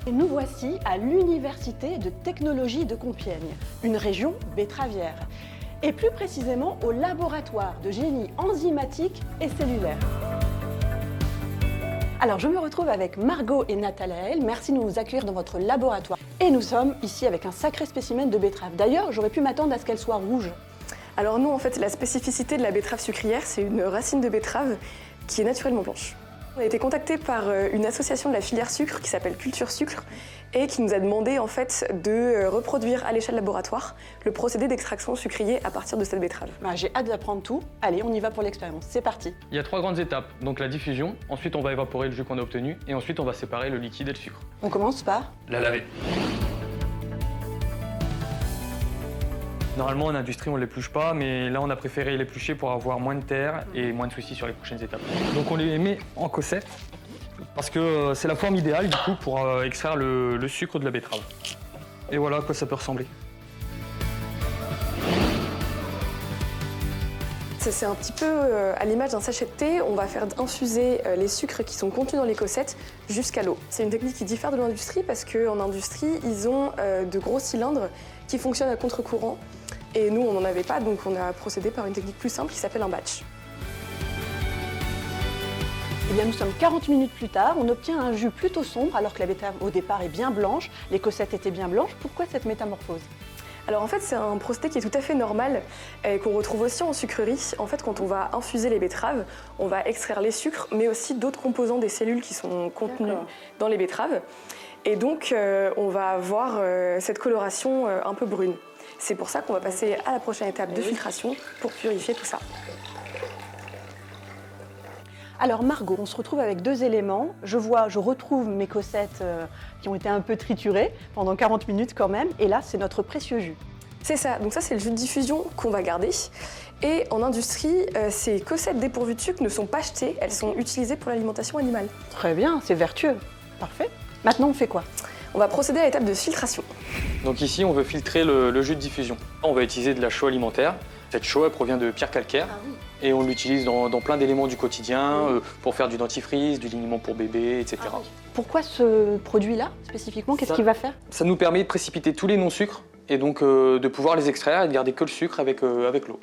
Et nous voici à l'Université de technologie de Compiègne, une région betteravière, et plus précisément au laboratoire de génie enzymatique et cellulaire. Alors je me retrouve avec Margot et Nathanaël, merci de nous accueillir dans votre laboratoire. Et nous sommes ici avec un sacré spécimen de betterave. D'ailleurs, j'aurais pu m'attendre à ce qu'elle soit rouge. Alors nous, en fait, la spécificité de la betterave sucrière, c'est une racine de betterave qui est naturellement blanche. On a été contacté par une association de la filière sucre qui s'appelle Culture Sucre et qui nous a demandé en fait de reproduire à l'échelle laboratoire le procédé d'extraction sucrier à partir de cette betterave. J'ai hâte d'apprendre tout. Allez, on y va pour l'expérience. C'est parti. Il y a 3 grandes étapes. Donc la diffusion, ensuite on va évaporer le jus qu'on a obtenu et ensuite on va séparer le liquide et le sucre. On commence par La laver. Normalement en industrie on ne l'épluche pas, mais là on a préféré l'éplucher pour avoir moins de terre et moins de soucis sur les prochaines étapes. Donc on les met en cossette parce que c'est la forme idéale du coup pour extraire le sucre de la betterave. Et voilà à quoi ça peut ressembler. C'est un petit peu à l'image d'un sachet de thé, on va faire infuser les sucres qui sont contenus dans les cossettes jusqu'à l'eau. C'est une technique qui diffère de l'industrie parce qu'en industrie, ils ont de gros cylindres qui fonctionnent à contre-courant. Et nous, on n'en avait pas, donc on a procédé par une technique plus simple qui s'appelle un batch. Eh bien, nous sommes 40 minutes plus tard, on obtient un jus plutôt sombre alors que la betterave au départ est bien blanche, les cossettes étaient bien blanches. Pourquoi cette métamorphose ? Alors en fait, c'est un procédé qui est tout à fait normal et qu'on retrouve aussi en sucrerie. En fait, quand on va infuser les betteraves, on va extraire les sucres, mais aussi d'autres composants des cellules qui sont contenus dans les betteraves. Et donc, on va avoir cette coloration un peu brune. C'est pour ça qu'on va passer à la prochaine étape de filtration pour purifier tout ça. Alors Margot, on se retrouve avec 2 éléments. Je retrouve mes cossettes qui ont été un peu triturées pendant 40 minutes quand même. Et là, c'est notre précieux jus. C'est ça, donc ça c'est le jus de diffusion qu'on va garder. Et en industrie, ces cossettes dépourvues de sucre ne sont pas jetées, elles sont utilisées pour l'alimentation animale. Très bien, c'est vertueux. Parfait. Maintenant, on fait quoi ? On va procéder à l'étape de filtration. Donc ici on veut filtrer le jus de diffusion. On va utiliser de la chaux alimentaire. Cette chaux elle provient de pierres calcaires et on l'utilise dans plein d'éléments du quotidien, pour faire du dentifrice, du liniment pour bébé, etc. Pourquoi ce produit-là spécifiquement ? Qu'est-ce qu'il va faire ? Ça nous permet de précipiter tous les non-sucres et donc de pouvoir les extraire et de garder que le sucre avec l'eau.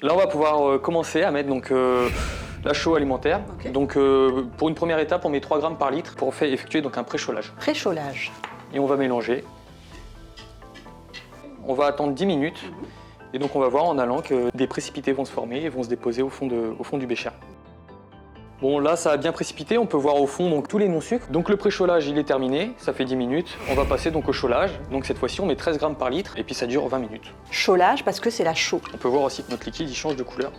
Là on va pouvoir commencer à mettre donc, la chaux alimentaire. Okay. Donc pour une première étape on met 3 grammes par litre pour effectuer donc un pré-chaulage. Pré-chaulage. Et on va mélanger. On va attendre 10 minutes. Et donc on va voir en allant que des précipités vont se former et vont se déposer au fond du bécher. Bon là ça a bien précipité, on peut voir au fond donc, tous les non-sucres. Donc le pré-chaulage il est terminé, ça fait 10 minutes. On va passer donc au chaulage. Donc cette fois-ci on met 13 grammes par litre et puis ça dure 20 minutes. Chaulage parce que c'est la chaux. On peut voir aussi que notre liquide il change de couleur.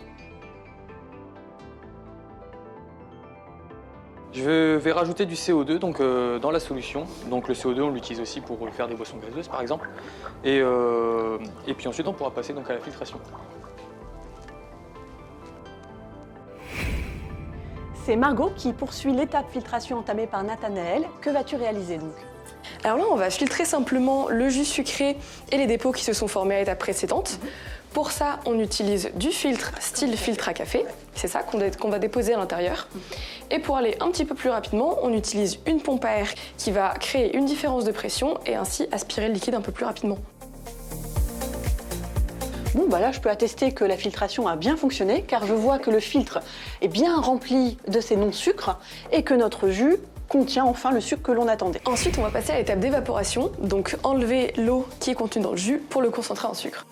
Je vais rajouter du CO2 donc, dans la solution. Donc le CO2 on l'utilise aussi pour faire des boissons gazeuses par exemple. Et puis ensuite on pourra passer donc, à la filtration. C'est Margot qui poursuit l'étape filtration entamée par Nathanaël. Que vas-tu réaliser donc ? Alors là on va filtrer simplement le jus sucré et les dépôts qui se sont formés à l'étape précédente. Pour ça, on utilise du filtre style filtre à café, c'est ça qu'on va déposer à l'intérieur. Et pour aller un petit peu plus rapidement, on utilise une pompe à air qui va créer une différence de pression et ainsi aspirer le liquide un peu plus rapidement. Bon, bah là, je peux attester que la filtration a bien fonctionné car je vois que le filtre est bien rempli de ces non-sucres et que notre jus contient enfin le sucre que l'on attendait. Ensuite, on va passer à l'étape d'évaporation, donc enlever l'eau qui est contenue dans le jus pour le concentrer en sucre.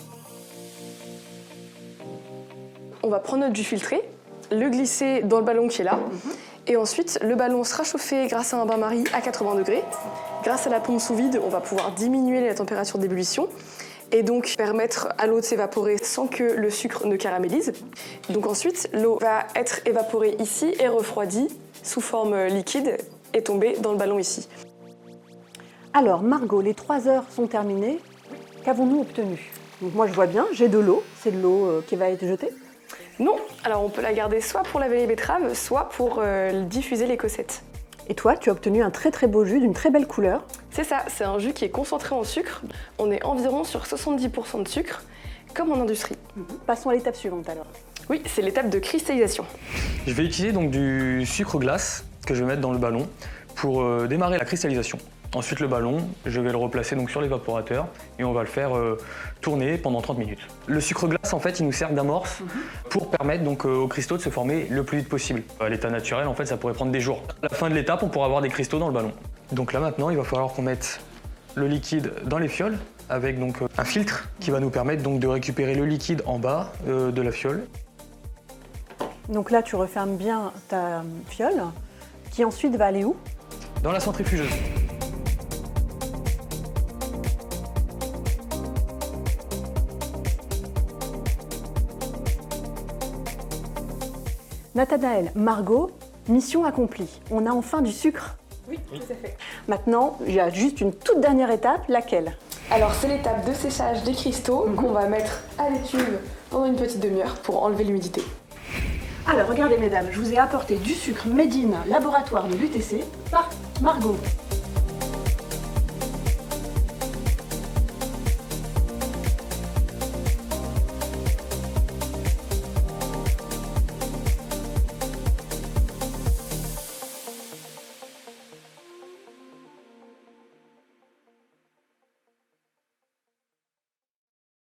On va prendre notre jus filtré, le glisser dans le ballon qui est là, et ensuite le ballon sera chauffé grâce à un bain-marie à 80 degrés. Grâce à la pompe sous vide, on va pouvoir diminuer la température d'ébullition et donc permettre à l'eau de s'évaporer sans que le sucre ne caramélise. Donc ensuite, l'eau va être évaporée ici et refroidie sous forme liquide et tomber dans le ballon ici. Alors Margot, les 3 heures sont terminées. Qu'avons-nous obtenu ? Donc moi je vois bien, j'ai de l'eau, c'est de l'eau qui va être jetée. Non, alors on peut la garder soit pour laver les betteraves, soit pour diffuser les cossettes. Et toi, tu as obtenu un très très beau jus d'une très belle couleur. C'est ça, c'est un jus qui est concentré en sucre. On est environ sur 70% de sucre, comme en industrie. Passons à l'étape suivante alors. Oui, c'est l'étape de cristallisation. Je vais utiliser donc du sucre glace que je vais mettre dans le ballon pour démarrer la cristallisation. Ensuite le ballon, je vais le replacer donc sur l'évaporateur et on va le faire tourner pendant 30 minutes. Le sucre glace en fait il nous sert d'amorce pour permettre donc aux cristaux de se former le plus vite possible. À l'état naturel en fait ça pourrait prendre des jours. À la fin de l'étape on pourra avoir des cristaux dans le ballon. Donc là maintenant il va falloir qu'on mette le liquide dans les fioles avec donc un filtre qui va nous permettre donc de récupérer le liquide en bas de la fiole. Donc là tu refermes bien ta fiole qui ensuite va aller où? Dans la centrifugeuse. Nathanaël, Margot, mission accomplie. On a enfin du sucre. Oui, tout à fait. Maintenant, il y a juste une toute dernière étape, laquelle? Alors c'est l'étape de séchage des cristaux qu'on va mettre à l'étuve pendant une petite demi-heure pour enlever l'humidité. Alors regardez mesdames, je vous ai apporté du sucre made in laboratoire de l'UTC par Margot.